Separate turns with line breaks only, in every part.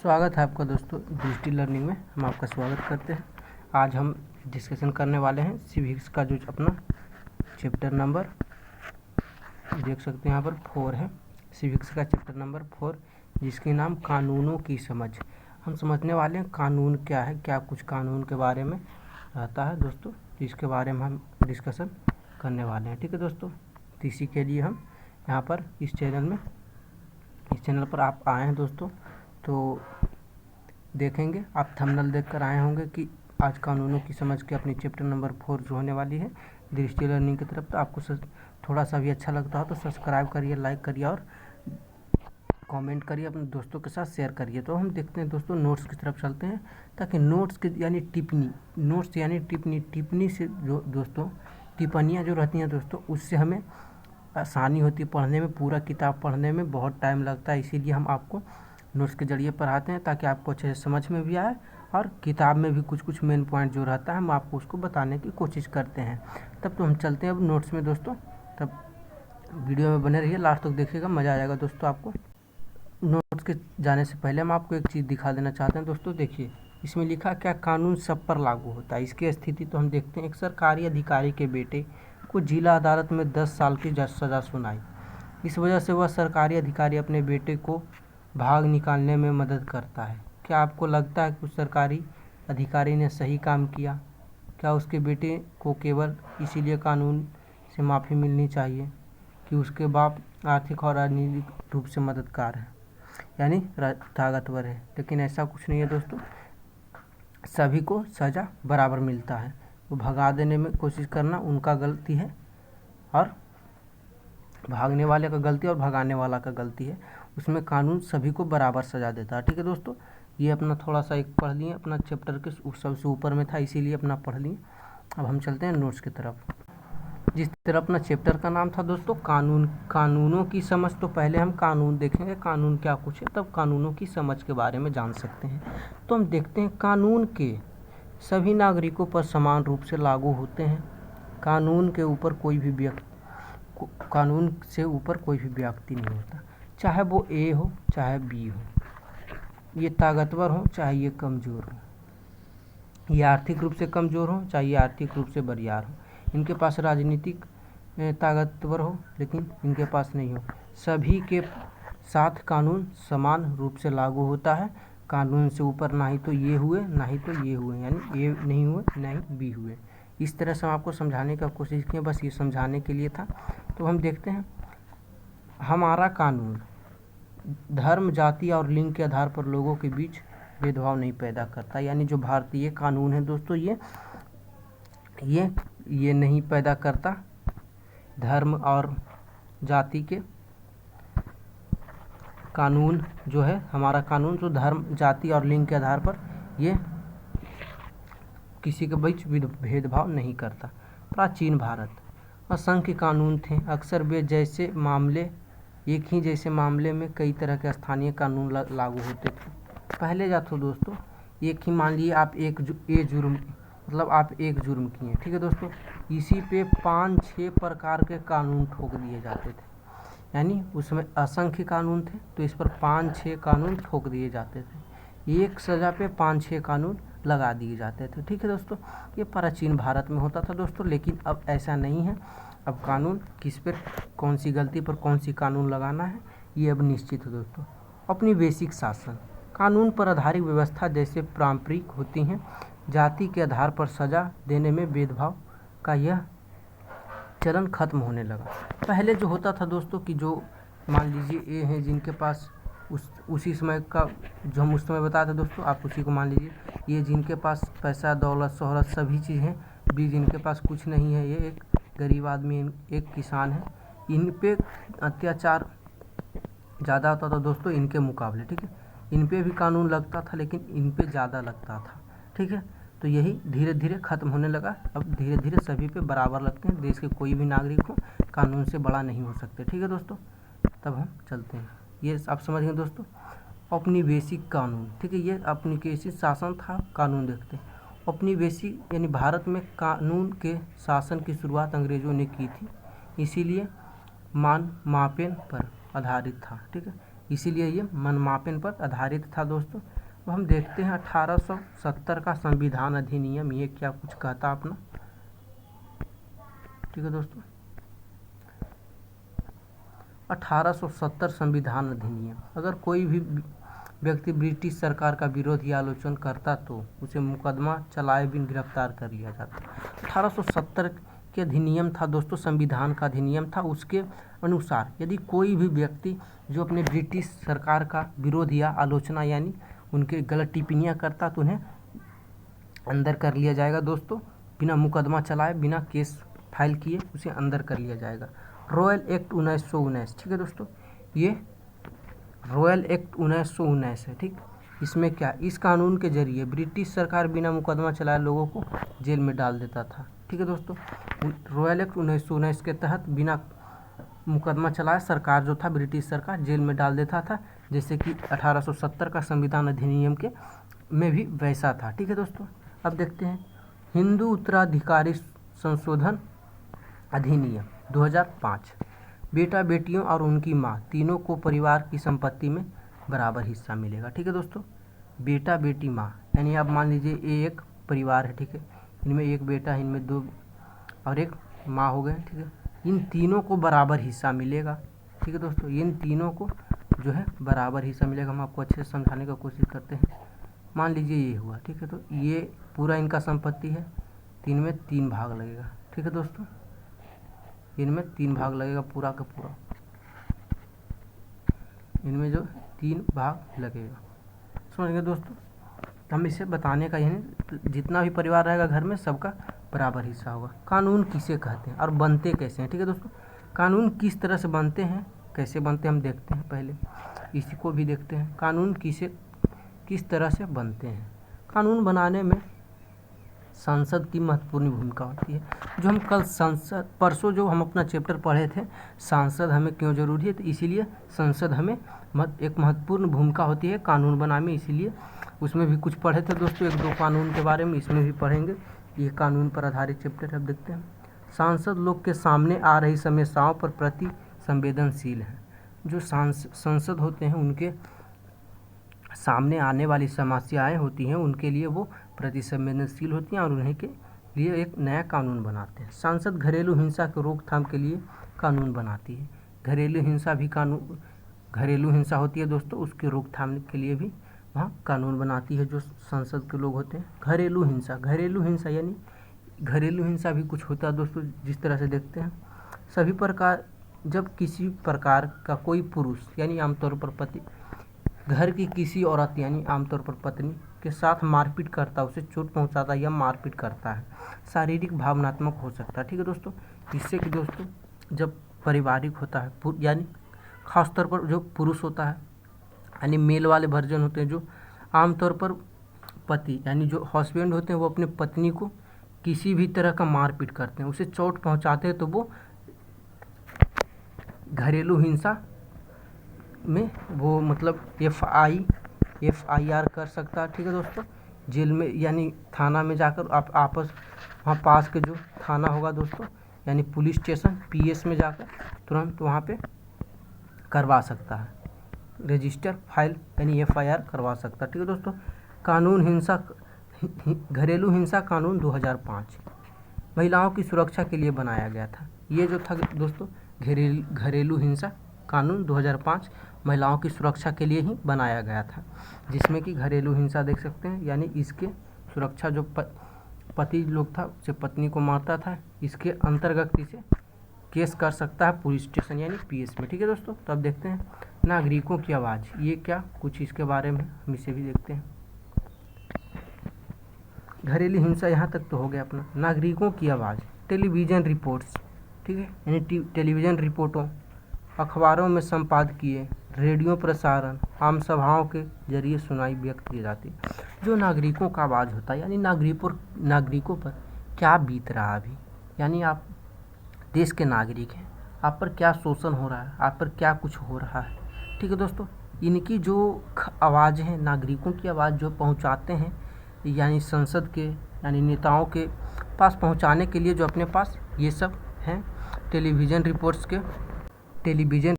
स्वागत है आपका दोस्तों दृष्टि लर्निंग में। हम आपका स्वागत करते हैं। आज हम डिस्कशन करने वाले हैं सिविक्स का जो अपना चैप्टर नंबर देख सकते हैं यहाँ पर 4 है। सिविक्स का चैप्टर नंबर 4 जिसके नाम कानूनों की समझ। हम समझने वाले हैं कानून क्या है, क्या कुछ कानून के बारे में रहता है दोस्तों, जिसके बारे में हम डिस्कशन करने वाले हैं। ठीक है दोस्तों, तो इसी के लिए हम यहाँ पर इस चैनल पर आप आए हैं दोस्तों। तो देखेंगे आप थंबनेल देखकर आए होंगे कि आज कानूनों की समझ के अपनी चैप्टर नंबर 4 जो होने वाली है दृष्टि लर्निंग की तरफ। तो आपको थोड़ा सा भी अच्छा लगता हो तो सब्सक्राइब करिए, लाइक करिए और कमेंट करिए, अपने दोस्तों के साथ शेयर करिए। तो हम देखते हैं दोस्तों, नोट्स की तरफ चलते हैं ताकि नोट्स की यानी टिप्पणी से जो दोस्तों टिप्पणियाँ जो रहती हैं दोस्तों, उससे हमें आसानी होती है पढ़ने में। पूरा किताब पढ़ने में बहुत टाइम लगता है, इसीलिए हम आपको नोट्स के जरिए पढ़ाते हैं ताकि आपको अच्छे से समझ में भी आए और किताब में भी कुछ मेन पॉइंट जो रहता है हम आपको उसको बताने की कोशिश करते हैं। तब तो हम चलते हैं अब नोट्स में दोस्तों। तब वीडियो में बने रहिए, लास्ट तक देखिएगा, मज़ा आ जाएगा दोस्तों आपको। नोट्स के जाने से पहले हम आपको एक चीज़ दिखा देना चाहते हैं दोस्तों। देखिए इसमें लिखा क्या, कानून सब पर लागू होता है। इसकी स्थिति तो हम देखते हैं। एक सरकारी अधिकारी के बेटे को जिला अदालत में 10 साल की सज़ा सुनाई। इस वजह से वह सरकारी अधिकारी अपने बेटे को भाग निकालने में मदद करता है। क्या आपको लगता है कि उस सरकारी अधिकारी ने सही काम किया? क्या उसके बेटे को केवल इसीलिए कानून से माफ़ी मिलनी चाहिए कि उसके बाप आर्थिक और राजनीतिक रूप से मददगार है, यानी ताकतवर है? लेकिन ऐसा कुछ नहीं है दोस्तों, सभी को सज़ा बराबर मिलता है। वो भगा देने में कोशिश करना उनका गलती है और भागने वाले का गलती और भगाने वाला का गलती है। उसमें कानून सभी को बराबर सज़ा देता है। ठीक है दोस्तों, ये अपना थोड़ा सा एक पढ़ लिए, अपना चैप्टर के सबसे ऊपर में था इसीलिए अपना पढ़ लिए। अब हम चलते हैं नोट्स की तरफ। जिस तरह अपना चैप्टर का नाम था दोस्तों कानूनों की समझ, तो पहले हम कानून देखेंगे, कानून क्या कुछ है, तब कानूनों की समझ के बारे में जान सकते हैं। तो हम देखते हैं कानून के सभी नागरिकों पर समान रूप से लागू होते हैं। कानून से ऊपर कोई भी व्यक्ति नहीं होता, चाहे वो ए हो चाहे बी हो, ये ताकतवर हो चाहे ये कमज़ोर हो, ये आर्थिक रूप से कमज़ोर हो चाहे ये आर्थिक रूप से बरियार हो, इनके पास राजनीतिक ताकतवर हो लेकिन इनके पास नहीं हो, सभी के साथ कानून समान रूप से लागू होता है। कानून से ऊपर ना ही तो ये हुए ना ही तो ये हुए, यानी ये नहीं हुए ना ही बी हुए। इस तरह से हम आपको समझाने का कोशिश किए, बस ये समझाने के लिए था। तो हम देखते हैं, हमारा कानून धर्म, जाति और लिंग के आधार पर लोगों के बीच भेदभाव नहीं पैदा करता। यानी जो भारतीय कानून है दोस्तों, ये नहीं पैदा करता धर्म और जाति के कानून। जो है हमारा कानून जो धर्म, जाति और लिंग के आधार पर ये किसी के बीच भेदभाव नहीं करता। प्राचीन भारत असंख्य कानून थे। अक्सर वे जैसे मामले एक ही जैसे मामले में कई तरह के स्थानीय कानून लागू होते थे। पहले जातो दोस्तों, एक ही मान लिए आप एक जुर्म किए, ठीक है दोस्तों, इसी पे 5-6 प्रकार के कानून ठोक दिए जाते थे। यानी उसमें असंख्य कानून थे तो इस पर 5-6 कानून ठोक दिए जाते थे। एक सज़ा पे 5-6 कानून लगा दिए जाते थे। ठीक है दोस्तों, ये प्राचीन भारत में होता था दोस्तों, लेकिन अब ऐसा नहीं है। अब कानून किस पर, कौन सी गलती पर कौन सी कानून लगाना है, ये अब निश्चित है दोस्तों। अपनी बेसिक शासन, कानून पर आधारित व्यवस्था जैसे पारंपरिक होती हैं। जाति के आधार पर सज़ा देने में भेदभाव का यह चलन खत्म होने लगा। पहले जो होता था दोस्तों कि जो मान लीजिए ए हैं जिनके पास उसी समय का जो हम उस समय बताए थे दोस्तों, आप उसी को मान लीजिए, ये जिनके पास पैसा, दौलत, शोहरत सभी चीज़ हैं, बी जिनके पास कुछ नहीं है, ये एक गरीब आदमी, एक किसान है, इन पे अत्याचार ज़्यादा होता था दोस्तों इनके मुकाबले। ठीक है, इन पे भी कानून लगता था लेकिन इन पे ज़्यादा लगता था। ठीक है, तो यही धीरे धीरे ख़त्म होने लगा। अब धीरे धीरे सभी पे बराबर लगते हैं। देश के कोई भी नागरिक हो कानून से बड़ा नहीं हो सकते। ठीक है दोस्तों, तब हम चलते हैं, ये आप समझ गए दोस्तों। औपनिवेशिक कानून, ठीक है, ये औपनिवेशिक शासन था। कानून देखते हैं, औपनिवेशिक यानी भारत में कानून के शासन की शुरुआत अंग्रेज़ों ने की थी, इसीलिए मापेन पर आधारित था। ठीक है, इसीलिए ये मनमापन पर आधारित था दोस्तों। अब हम देखते हैं 1870 का संविधान अधिनियम, ये क्या कुछ कहता अपना। ठीक है दोस्तों, 1870 संविधान अधिनियम, अगर कोई भी व्यक्ति ब्रिटिश सरकार का विरोध या आलोचना करता तो उसे मुकदमा चलाए बिन गिरफ्तार कर लिया जाता। 1870 के अधिनियम था दोस्तों, संविधान का अधिनियम था। उसके अनुसार यदि कोई भी व्यक्ति जो अपने ब्रिटिश सरकार का विरोध या आलोचना यानी उनके गलत टिप्पणियाँ करता तो उन्हें अंदर कर लिया जाएगा दोस्तों, बिना मुकदमा चलाए, बिना केस फाइल किए उसे अंदर कर लिया जाएगा। रॉयल एक्ट 1919, ठीक है दोस्तों, ये रॉयल एक्ट 1919 है। ठीक, इसमें क्या, इस कानून के जरिए ब्रिटिश सरकार बिना मुकदमा चलाए लोगों को जेल में डाल देता था। ठीक है दोस्तों, रॉयल एक्ट 1919 के तहत बिना मुकदमा चलाए सरकार जो था, ब्रिटिश सरकार जेल में डाल देता था, जैसे कि 1870 का संविधान अधिनियम के में भी वैसा था। ठीक है दोस्तों, अब देखते हैं हिंदू उत्तराधिकारी संशोधन अधिनियम 2005। बेटा बेटियों और उनकी माँ तीनों को परिवार की संपत्ति में बराबर हिस्सा मिलेगा। ठीक है दोस्तों, बेटा बेटी माँ, यानी आप मान लीजिए ये एक परिवार है। ठीक है, इनमें एक बेटा, इनमें दो और एक माँ हो गए। ठीक है, इन तीनों को बराबर हिस्सा मिलेगा। ठीक है दोस्तों, इन तीनों को जो है बराबर हिस्सा मिलेगा। हम आपको अच्छे से समझाने का कोशिश करते हैं। मान लीजिए ये हुआ, ठीक है, तो ये पूरा इनका संपत्ति है, तीन में 3 भाग लगेगा। ठीक है दोस्तों, इनमें 3 भाग लगेगा पूरा का पूरा, इनमें जो 3 भाग लगेगा। समझ गए दोस्तों, हम इसे बताने का यानी जितना भी परिवार रहेगा घर में सबका बराबर हिस्सा होगा। कानून किसे कहते हैं और बनते कैसे हैं। ठीक है दोस्तों, कानून किस तरह से बनते हैं, कैसे बनते हैं हम देखते हैं, पहले इसी को भी देखते हैं। कानून किस तरह से बनते हैं। कानून बनाने में संसद की महत्वपूर्ण भूमिका होती है। जो हम कल संसद परसों जो हम अपना चैप्टर पढ़े थे, सांसद हमें क्यों जरूरी है, तो इसीलिए संसद हमें एक महत्वपूर्ण भूमिका होती है कानून बनाने में। इसीलिए उसमें भी कुछ पढ़े थे दोस्तों, 1-2 कानून के बारे में इसमें भी पढ़ेंगे। ये कानून पर आधारित चैप्टर है। अब देखते हैं, सांसद लोग के सामने आ रही समस्याओं पर प्रति संवेदनशील है। जो संसद होते हैं उनके सामने आने वाली समस्याएं होती हैं, उनके लिए वो प्रति संवेदनशील होती हैं और उन्हीं के लिए एक नया कानून बनाते हैं। संसद घरेलू हिंसा की रोकथाम के लिए कानून बनाती है। घरेलू हिंसा होती है दोस्तों, उसकी रोकथाम के लिए भी वहाँ कानून बनाती है जो संसद के लोग होते हैं। घरेलू हिंसा यानी घरेलू हिंसा भी कुछ होता है दोस्तों, जिस तरह से देखते हैं सभी प्रकार, जब किसी प्रकार का कोई पुरुष यानी आमतौर पर पति घर की किसी औरत यानी आमतौर पर पत्नी के साथ मारपीट करता, उसे चोट पहुंचाता या मारपीट करता है, शारीरिक भावनात्मक हो सकता है। ठीक है दोस्तों, इससे कि दोस्तों जब पारिवारिक होता है यानी खासतौर पर जो पुरुष होता है यानी मेल वाले वर्जन होते हैं, जो आमतौर पर पति यानी जो हस्बैंड होते हैं वो अपने पत्नी को किसी भी तरह का मारपीट करते हैं, उसे चोट पहुंचाते हैं, तो वो घरेलू हिंसा में वो मतलब FIR कर सकता है। ठीक है दोस्तों, जेल में यानी थाना में जाकर आप वहाँ पास के जो थाना होगा दोस्तों यानी पुलिस स्टेशन PS में जाकर तुरंत वहाँ पे करवा सकता है, रजिस्टर फाइल यानी FIR करवा सकता है। ठीक है दोस्तों, घरेलू हिंसा कानून 2005 महिलाओं की सुरक्षा के लिए बनाया गया था। ये जो था दोस्तों घरेलू हिंसा कानून 2005 महिलाओं की सुरक्षा के लिए ही बनाया गया था, जिसमें कि घरेलू हिंसा देख सकते हैं यानी इसके सुरक्षा जो पति लोग था उसे पत्नी को मारता था, इसके अंतर्गत इसे केस कर सकता है पुलिस स्टेशन यानी PS में। ठीक है दोस्तों, तो अब देखते हैं नागरिकों की आवाज़, ये क्या कुछ इसके बारे में हम इसे भी देखते हैं। घरेलू हिंसा यहाँ तक तो हो गया अपना। नागरिकों की आवाज़, टेलीविज़न रिपोर्ट्स, ठीक है, यानी टेलीविज़न रिपोर्टों, अखबारों में संपादकीय, रेडियो प्रसारण, आम सभाओं के जरिए सुनाई व्यक्त की जाती है। जो नागरिकों का आवाज़ होता है यानी नागरिकों पर क्या बीत रहा अभी, यानी आप देश के नागरिक हैं, आप पर क्या शोषण हो रहा है, आप पर क्या कुछ हो रहा है। ठीक है दोस्तों, इनकी जो आवाज़ है, नागरिकों की आवाज़ जो पहुंचाते हैं यानी संसद के यानी नेताओं के पास पहुंचाने के लिए जो अपने पास ये सब हैं टेलीविज़न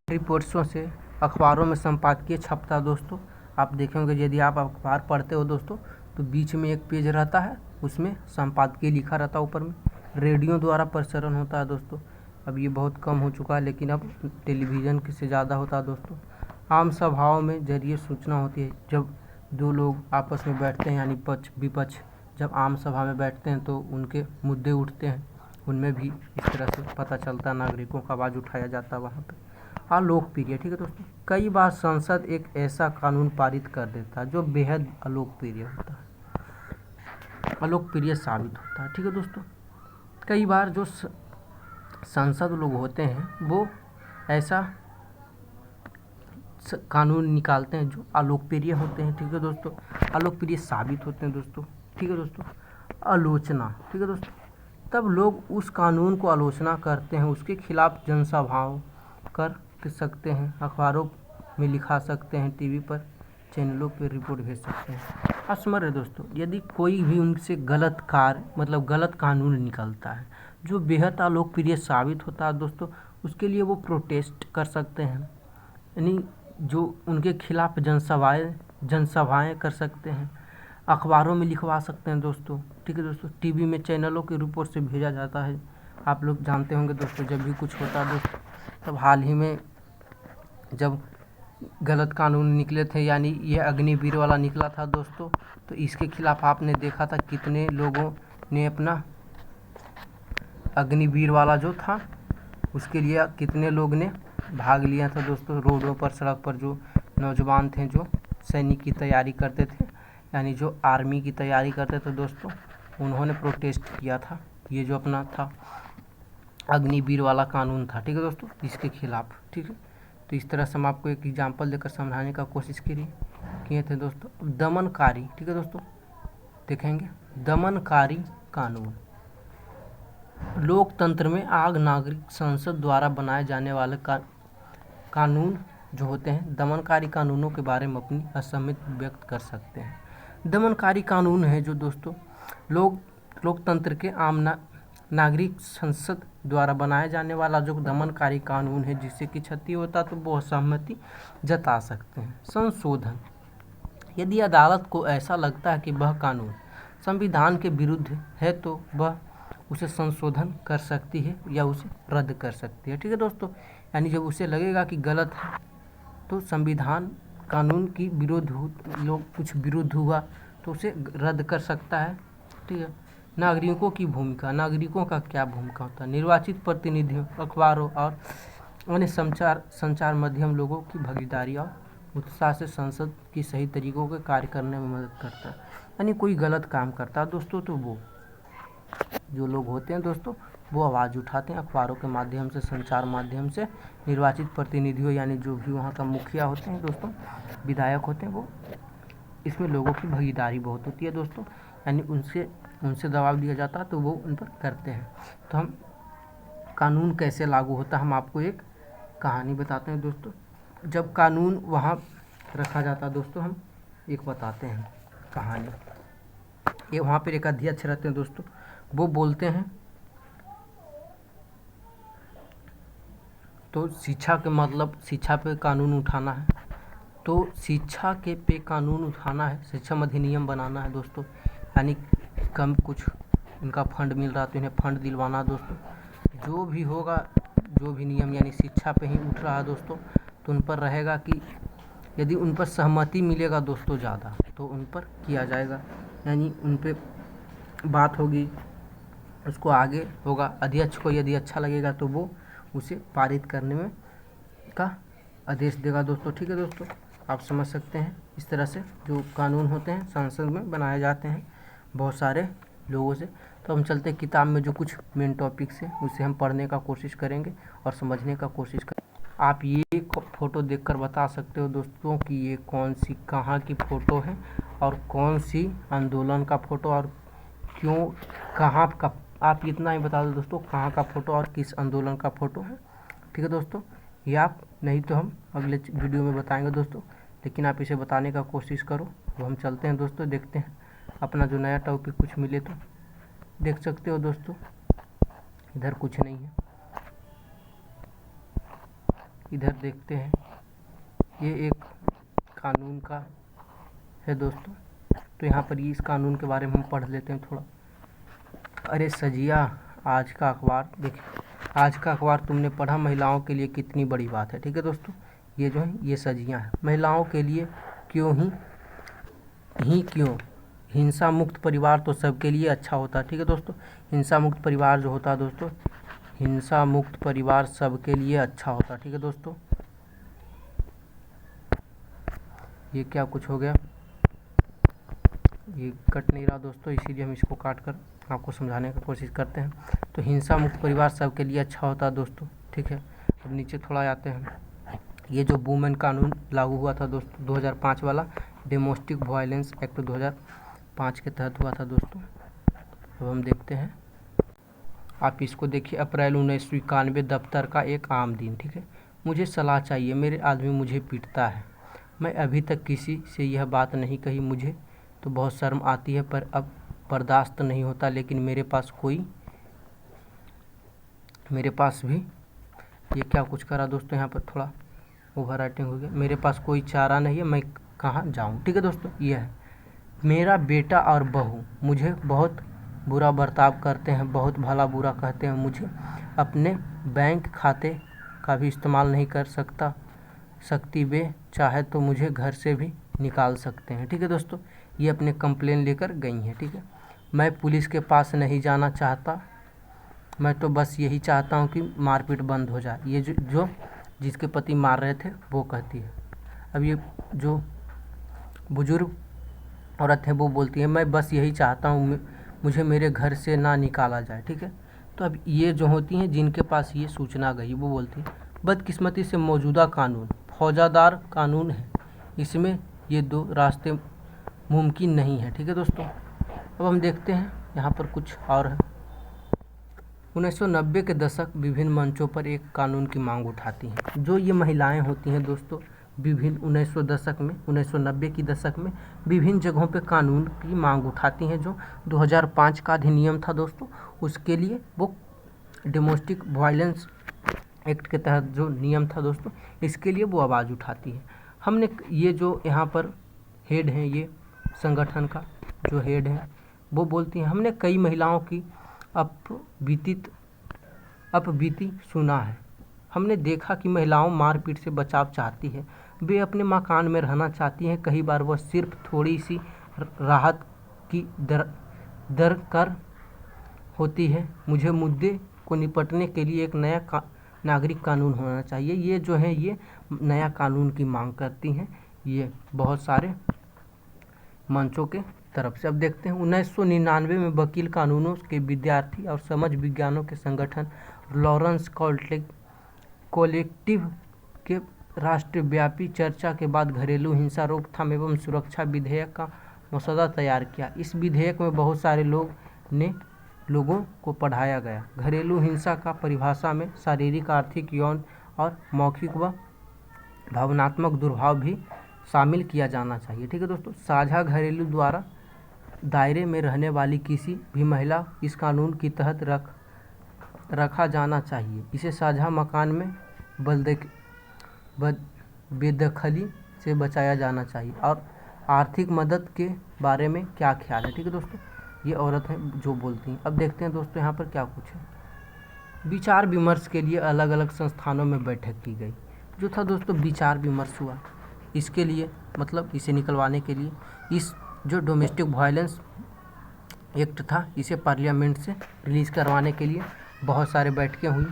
रिपोर्ट्सों से अखबारों में संपादकीय छपता है दोस्तों। आप देखेंगे यदि आप अखबार पढ़ते हो दोस्तों तो बीच में एक पेज रहता है, उसमें संपादकीय लिखा रहता है ऊपर में। रेडियो द्वारा प्रसारण होता है दोस्तों। अब ये बहुत कम हो चुका है, लेकिन अब टेलीविज़न से ज़्यादा होता है दोस्तों। आम सभाओं में जरिए सूचना होती है। जब दो लोग आपस में बैठते हैं यानी पक्ष विपक्ष जब आम सभा में बैठते हैं तो उनके मुद्दे उठते हैं, उनमें भी इस तरह से पता चलता है, नागरिकों का आवाज़ उठाया जाता है वहाँ पे। अलोकप्रिय, ठीक है दोस्तों। कई बार संसद एक ऐसा कानून पारित कर देता है जो बेहद अलोकप्रिय होता है, अलोकप्रिय साबित होता है, ठीक है दोस्तों। कई बार जो संसद लोग होते हैं वो ऐसा कानून निकालते हैं जो अलोकप्रिय होते हैं, ठीक है दोस्तों, अलोकप्रिय साबित होते हैं दोस्तों, ठीक है दोस्तों। आलोचना, ठीक है दोस्तों, तब लोग उस कानून को आलोचना करते हैं, उसके खिलाफ जनसभाओं कर सकते हैं, अखबारों में लिखा सकते हैं, टीवी पर चैनलों पर रिपोर्ट भेज सकते हैं। अस्मर दोस्तों, यदि कोई भी उनसे गलत कार्य मतलब गलत कानून निकलता है जो बेहद अलोकप्रिय साबित होता है दोस्तों, उसके लिए वो प्रोटेस्ट कर सकते हैं, यानी जो उनके खिलाफ जनसभाएं कर सकते हैं, अखबारों में लिखवा सकते हैं दोस्तों, ठीक है दोस्तों। टीवी में चैनलों के रिपोर्ट से भेजा जाता है। आप लोग जानते होंगे दोस्तों, जब भी कुछ होता है दोस्तों, तब हाल ही में जब गलत कानून निकले थे, यानी ये अग्निवीर वाला निकला था दोस्तों, तो इसके खिलाफ आपने देखा था कितने लोगों ने अपना अग्निवीर वाला जो था उसके लिए कितने लोग ने भाग लिया था दोस्तों। रोडों पर, सड़क पर जो नौजवान थे जो सैनिक की तैयारी करते थे, यानी जो आर्मी की तैयारी करते थे दोस्तों, उन्होंने प्रोटेस्ट किया था। ये जो अपना था अग्निवीर वाला कानून था, ठीक है दोस्तों, इसके खिलाफ, ठीक है। तो इस तरह से हम आपको एक एग्जाम्पल देकर समझाने का कोशिश किए थे दोस्तों। दमनकारी, ठीक है दोस्तों, देखेंगे दमनकारी कानून। लोकतंत्र में आग नागरिक संसद द्वारा बनाए जाने वाले कानून जो होते हैं, दमनकारी कानूनों के बारे में अपनी असहमति व्यक्त कर सकते हैं। दमनकारी कानून है जो दोस्तों लोकतंत्र के आम नागरिक संसद द्वारा बनाया जाने वाला जो दमनकारी कानून है, जिससे कि क्षति होता तो वो असहमति जता सकते हैं। संशोधन, यदि अदालत को ऐसा लगता है कि वह कानून संविधान के विरुद्ध है तो वह उसे संशोधन कर सकती है या उसे रद्द कर सकती है, ठीक है दोस्तों। यानी जब उसे लगेगा कि गलत है तो संविधान कानून की कुछ विरुद्ध हुआ तो उसे रद्द कर सकता है, ठीक है। नागरिकों की भूमिका, नागरिकों का क्या भूमिका होता है। निर्वाचित प्रतिनिधियों, अखबारों और अन्य संचार माध्यम लोगों की भागीदारी और उत्साह से संसद की सही तरीकों के कार्य करने में मदद करता है। यानी कोई गलत काम करता है दोस्तों तो वो जो लोग होते हैं दोस्तों वो आवाज़ उठाते हैं अखबारों के माध्यम से, संचार माध्यम से। निर्वाचित प्रतिनिधियों यानी जो भी वहाँ का मुखिया होते हैं दोस्तों, विधायक होते हैं, वो इसमें लोगों की भागीदारी बहुत होती है दोस्तों, यानी उनसे दबाव दिया जाता है तो वो उन पर करते हैं। तो हम कानून कैसे लागू होता है, हम आपको एक कहानी बताते हैं दोस्तों। जब कानून वहाँ रखा जाता है दोस्तों, हम एक बताते हैं कहानी। ये वहाँ पर एक अध्यक्ष रहते हैं दोस्तों, वो बोलते हैं तो शिक्षा के मतलब शिक्षा पे कानून उठाना है, तो शिक्षा के पे कानून उठाना है, शिक्षा अधिनियम बनाना है दोस्तों, यानी कम कुछ इनका फंड मिल रहा तो इन्हें फंड दिलवाना है दोस्तों। जो भी होगा, जो भी नियम यानी शिक्षा पे ही उठ रहा है दोस्तों, तो उन पर रहेगा कि यदि उन पर सहमति मिलेगा दोस्तों ज़्यादा तो उन पर किया जाएगा, यानी उन पर बात होगी, उसको आगे होगा। अध्यक्ष को यदि अच्छा लगेगा तो वो उसे पारित करने में का आदेश देगा दोस्तों, ठीक है दोस्तों। आप समझ सकते हैं इस तरह से जो कानून होते हैं संसद में बनाए जाते हैं बहुत सारे लोगों से। तो हम चलते हैं किताब में जो कुछ मेन टॉपिक्स हैं उसे हम पढ़ने का कोशिश करेंगे और समझने का कोशिश करेंगे। आप ये फ़ोटो देखकर बता सकते हो दोस्तों कि ये कौन सी कहाँ की फ़ोटो है और कौन सी आंदोलन का फ़ोटो और क्यों कहाँ का। आप इतना ही बता दो दोस्तों कहाँ का फ़ोटो और किस आंदोलन का फ़ोटो है, ठीक है दोस्तों। ये आप नहीं तो हम अगले वीडियो में बताएंगे दोस्तों, लेकिन आप इसे बताने का कोशिश करो। तो हम चलते हैं दोस्तों, देखते हैं अपना जो नया टॉपिक कुछ मिले तो देख सकते हो दोस्तों। इधर कुछ नहीं है, इधर देखते हैं ये एक कानून का है दोस्तों। तो यहाँ पर ये इस कानून के बारे में हम पढ़ लेते हैं थोड़ा। अरे सजिया, आज का अखबार देखिए, आज का अखबार तुमने पढ़ा, महिलाओं के लिए कितनी बड़ी बात है। ठीक है दोस्तों, ये जो है ये सजियाँ हैं महिलाओं के लिए। क्यों हिंसा मुक्त परिवार तो सबके लिए अच्छा होता है। ठीक है दोस्तों, हिंसा मुक्त परिवार जो होता है दोस्तों, हिंसा मुक्त परिवार सबके लिए अच्छा होता है। ठीक है दोस्तों, ये क्या कुछ हो गया, ये कट नहीं रहा दोस्तों, इसीलिए हम इसको काट कर आपको समझाने का कोशिश करते हैं। तो हिंसा मुक्त परिवार सबके लिए अच्छा होता है दोस्तों। ठीक है, अब नीचे थोड़ा आते हैं। ये जो वुमेन कानून लागू हुआ था दोस्तों 2005 वाला, डोमेस्टिक वायलेंस एक्ट 2005 के तहत हुआ था दोस्तों। अब हम देखते हैं, आप इसको देखिए। अप्रैल 1991, दफ्तर का एक आम दिन। ठीक है, मुझे सलाह चाहिए, मेरे आदमी मुझे पीटता है। मैं अभी तक किसी से यह बात नहीं कही, मुझे तो बहुत शर्म आती है, पर अब बर्दाश्त नहीं होता। लेकिन मेरे पास भी ये क्या कुछ करा दोस्तों, यहाँ पर थोड़ा ओवर राइटिंग हो गया। मेरे पास कोई चारा नहीं है, मैं कहाँ जाऊँ। ठीक है दोस्तों, ये है मेरा बेटा और बहू मुझे बहुत बुरा बर्ताव करते हैं, बहुत भला बुरा कहते हैं मुझे। अपने बैंक खाते का भी इस्तेमाल नहीं कर सकती वे चाहे तो मुझे घर से भी निकाल सकते हैं। ठीक है दोस्तों, ये अपने कंप्लेन लेकर गई हैं। ठीक है, मैं पुलिस के पास नहीं जाना चाहता, मैं तो बस यही चाहता हूँ कि मारपीट बंद हो जाए। ये जो जिसके पति मार रहे थे वो कहती है। अब ये जो बुजुर्ग औरत है वो बोलती है, मैं बस यही चाहता हूँ, मुझे मेरे घर से ना निकाला जाए। ठीक है, तो अब ये जो होती हैं जिनके पास ये सूचना गई, वो बोलती है बदकिस्मती से मौजूदा कानून फौजदार कानून है, इसमें ये दो रास्ते मुमकिन नहीं है। ठीक है दोस्तों, अब हम देखते हैं यहाँ पर कुछ और है। 1990 के दशक विभिन्न मंचों पर एक कानून की मांग उठाती हैं। जो ये महिलाएं होती हैं दोस्तों, विभिन्न 1990 की दशक में विभिन्न जगहों पे कानून की मांग उठाती हैं। जो 2005 का अधिनियम था दोस्तों, उसके लिए वो डोमेस्टिक वायलेंस एक्ट के तहत जो नियम था दोस्तों, इसके लिए वो आवाज़ उठाती है। हमने ये जो यहाँ पर हेड हैं, ये संगठन का जो हेड है वो बोलती हैं, हमने कई महिलाओं की अपबीती सुना है। हमने देखा कि महिलाओं मारपीट से बचाव चाहती है, वे अपने मकान में रहना चाहती हैं। कई बार वह सिर्फ थोड़ी सी राहत की दरकार होती है। मुझे मुद्दे को निपटने के लिए एक नया नागरिक कानून होना चाहिए। ये जो है ये नया कानून की मांग करती हैं, ये बहुत सारे मंचों के तरफ से। अब देखते हैं 1999 में वकील कानूनों के विद्यार्थी और समाज विज्ञानों के संगठन लॉरेंस कलेक्टिव के राष्ट्रव्यापी चर्चा के बाद घरेलू हिंसा रोकथाम एवं सुरक्षा विधेयक का मसौदा तैयार किया। इस विधेयक में बहुत सारे लोगों को पढ़ाया गया। घरेलू हिंसा का परिभाषा में शारीरिक, आर्थिक, यौन और मौखिक व भावनात्मक दुर्भाव भी शामिल किया जाना चाहिए। ठीक है दोस्तों, साझा घरेलू द्वारा दायरे में रहने वाली किसी भी महिला इस कानून के तहत रखा जाना चाहिए। इसे साझा मकान में बेदखली से बचाया जाना चाहिए। और आर्थिक मदद के बारे में क्या ख्याल है। ठीक है दोस्तों, ये औरत हैं जो बोलती हैं। अब देखते हैं दोस्तों यहाँ पर क्या कुछ है। विचार विमर्श के लिए अलग अलग संस्थानों में बैठक की गई। जो था दोस्तों विचार विमर्श हुआ, इसके लिए मतलब इसे निकलवाने के लिए इस जो डोमेस्टिक वायलेंस एक्ट था, इसे पार्लियामेंट से रिलीज़ करवाने के लिए बहुत सारे बैठकें हुई।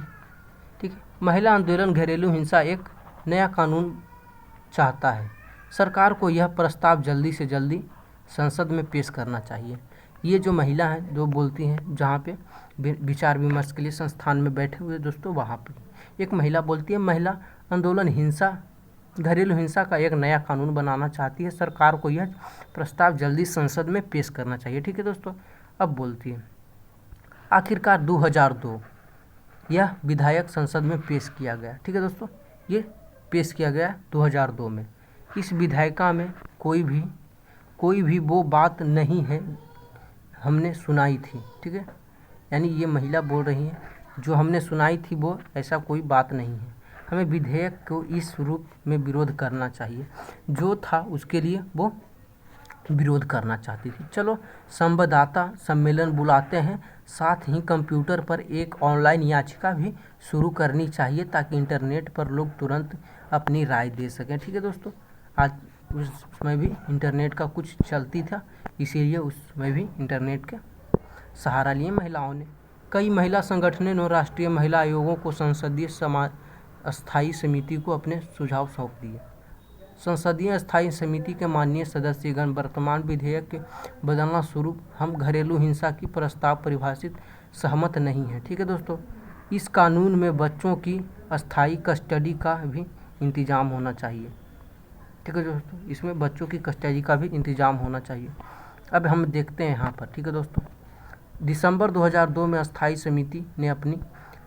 ठीक है, महिला आंदोलन घरेलू हिंसा एक नया कानून चाहता है। सरकार को यह प्रस्ताव जल्दी से जल्दी संसद में पेश करना चाहिए। ये जो महिला हैं जो बोलती हैं, जहाँ पे विचार विमर्श के लिए संस्थान में बैठे हुए दोस्तों, वहाँ पे एक महिला बोलती है, महिला आंदोलन घरेलू हिंसा का एक नया कानून बनाना चाहती है। सरकार को यह प्रस्ताव जल्दी संसद में पेश करना चाहिए। ठीक है दोस्तों, अब बोलती है, आखिरकार 2002 यह विधेयक संसद में पेश किया गया। ठीक है दोस्तों, ये पेश किया गया 2002 में। इस विधेयका में कोई भी वो बात नहीं है हमने सुनाई थी। ठीक है, यानी ये महिला बोल रही है, जो हमने सुनाई थी वो ऐसा कोई बात नहीं है। हमें विधेयक को इस रूप में विरोध करना चाहिए जो था उसके लिए वो विरोध करना चाहती थी। चलो संवाददाता सम्मेलन बुलाते हैं, साथ ही कंप्यूटर पर एक ऑनलाइन याचिका भी शुरू करनी चाहिए ताकि इंटरनेट पर लोग तुरंत अपनी राय दे सकें। ठीक है दोस्तों, आज उसमें भी इंटरनेट का कुछ चलती था, इसीलिए उसमें भी इंटरनेट का सहारा लिए महिलाओं ने। कई महिला संगठनों ने राष्ट्रीय महिला आयोगों को संसदीय स्थायी समिति को अपने सुझाव सौंप दिए। संसदीय स्थायी समिति के माननीय सदस्यगण वर्तमान विधेयक के बदलना स्वरूप हम घरेलू हिंसा की प्रस्ताव परिभाषित सहमत नहीं है। ठीक है दोस्तों, इस कानून में बच्चों की अस्थायी कस्टडी का भी इंतजाम होना चाहिए। ठीक है दोस्तों, इसमें बच्चों की कस्टडी का भी इंतजाम होना चाहिए। अब हम देखते हैं यहाँ पर। ठीक है दोस्तों, दिसंबर 2002 में अस्थायी समिति ने अपनी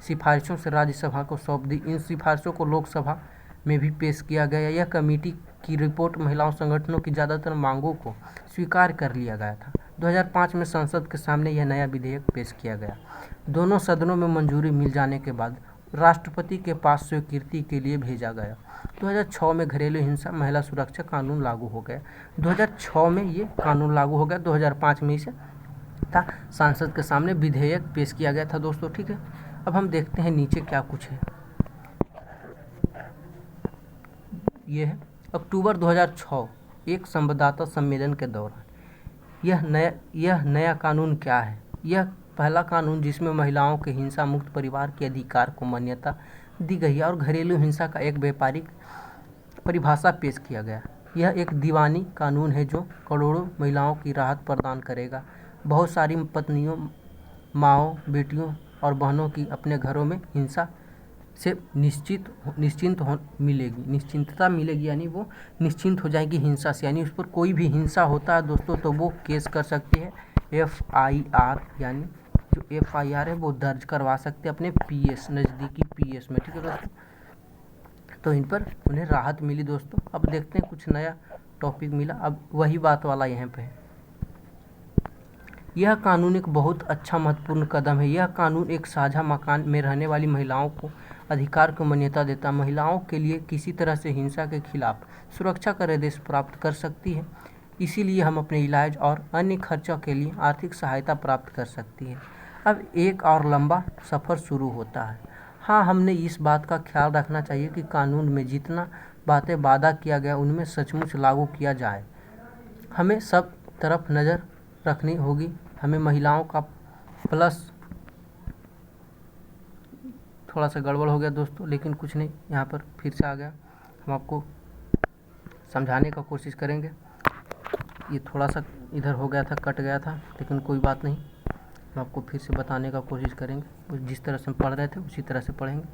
सिफारिशों से राज्यसभा को सौंप दी। इन सिफारिशों को लोकसभा में भी पेश किया गया। यह कमेटी की रिपोर्ट महिलाओं संगठनों की ज़्यादातर मांगों को स्वीकार कर लिया गया था। 2005 में संसद के सामने यह नया विधेयक पेश किया गया। दोनों सदनों में मंजूरी मिल जाने के बाद राष्ट्रपति के पास स्वीकृति के लिए भेजा गया। 2006 में घरेलू हिंसा महिला सुरक्षा कानून लागू हो गया। 2006 में ये कानून लागू हो गया। 2005 में इसे था संसद के सामने विधेयक पेश किया गया था दोस्तों। ठीक है, अब हम देखते हैं नीचे क्या कुछ है। ये है अक्टूबर 2006 एक संवाददाता सम्मेलन के दौरान यह नया कानून क्या है। यह पहला कानून जिसमें महिलाओं के हिंसा मुक्त परिवार के अधिकार को मान्यता दी गई है और घरेलू हिंसा का एक व्यापारिक परिभाषा पेश किया गया। यह एक दीवानी कानून है जो करोड़ों महिलाओं की राहत प्रदान करेगा। बहुत सारी पत्नियों, माँओं, बेटियों और बहनों की अपने घरों में हिंसा से निश्चिंतता मिलेगी, यानी वो निश्चिंत हो जाएगी हिंसा से। यानी उस पर कोई भी हिंसा होता है दोस्तों तो वो केस कर सकती है FIR, यानी जो FIR है वो दर्ज करवा सकते हैं अपने PS नज़दीकी PS में। ठीक है दोस्तों, तो इन पर उन्हें राहत मिली दोस्तों। अब देखते हैं कुछ नया टॉपिक मिला। अब वही बात वाला यहाँ पे है। यह कानून एक बहुत अच्छा महत्वपूर्ण कदम है। यह कानून एक साझा मकान में रहने वाली महिलाओं को अधिकार को मान्यता देता है। महिलाओं के लिए किसी तरह से हिंसा के खिलाफ सुरक्षा का आदेश प्राप्त कर सकती है, इसीलिए हम अपने इलाज और अन्य खर्चों के लिए आर्थिक सहायता प्राप्त कर सकती है। अब एक और लंबा सफ़र शुरू होता है। हाँ, हमने इस बात का ख्याल रखना चाहिए कि कानून में जितना बातें वादा किया गया उनमें सचमुच लागू किया जाए। हमें सब तरफ नज़र रखनी होगी। हमें महिलाओं का प्लस थोड़ा सा गड़बड़ हो गया दोस्तों, लेकिन कुछ नहीं, यहाँ पर फिर से आ गया। हम आपको समझाने का कोशिश करेंगे। ये थोड़ा सा इधर हो गया था, कट गया था, लेकिन कोई बात नहीं, हम आपको फिर से बताने का कोशिश करेंगे। जिस तरह से हम पढ़ रहे थे उसी तरह से पढ़ेंगे।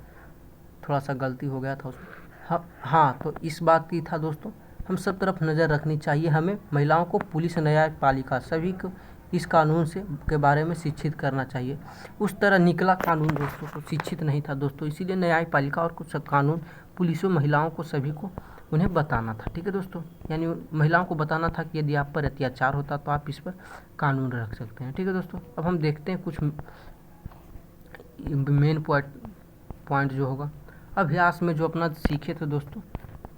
थोड़ा सा गलती हो गया था उसमें। हाँ, तो इस बात की था दोस्तों, हम सब तरफ नज़र रखनी चाहिए। हमें महिलाओं को पुलिस, न्यायपालिका सभी को इस कानून से के बारे में शिक्षित करना चाहिए। उस तरह निकला कानून दोस्तों तो शिक्षित नहीं था दोस्तों, इसीलिए न्यायपालिका और कुछ कानून पुलिसों, महिलाओं को सभी को उन्हें बताना था। ठीक है दोस्तों, यानी महिलाओं को बताना था कि यदि आप पर अत्याचार होता तो आप इस पर कानून रख सकते हैं। ठीक है दोस्तों, अब हम देखते हैं कुछ मेन पॉइंट जो होगा अभ्यास में जो अपना सीखे थे दोस्तों,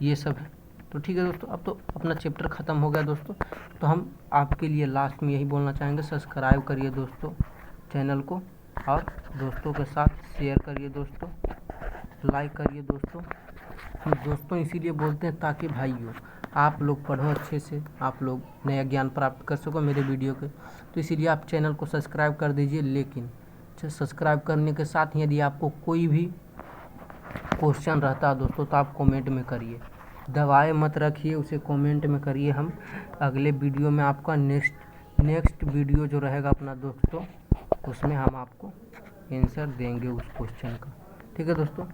ये सब है। तो ठीक है दोस्तों, अब तो अपना चैप्टर ख़त्म हो गया दोस्तों। तो हम आपके लिए लास्ट में यही बोलना चाहेंगे, सब्सक्राइब करिए दोस्तों चैनल को और दोस्तों के साथ शेयर करिए दोस्तों, लाइक करिए दोस्तों। हम दोस्तों इसीलिए बोलते हैं ताकि भाइयों आप लोग पढ़ो अच्छे से, आप लोग नया ज्ञान प्राप्त कर सको मेरे वीडियो के। तो इसीलिए आप चैनल को सब्सक्राइब कर दीजिए। लेकिन सब्सक्राइब करने के साथ यदि आपको कोई भी क्वेश्चन रहता है दोस्तों तो आप कमेंट में करिए, दबाए मत रखिए, उसे कमेंट में करिए। हम अगले वीडियो में आपका नेक्स्ट वीडियो जो रहेगा अपना दोस्तों, उसमें हम आपको आंसर देंगे उस क्वेश्चन का। ठीक है दोस्तों,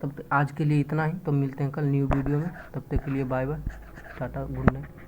तब आज के लिए इतना ही। तो मिलते हैं कल न्यू वीडियो में, तब तक के लिए bye bye, tata, good night.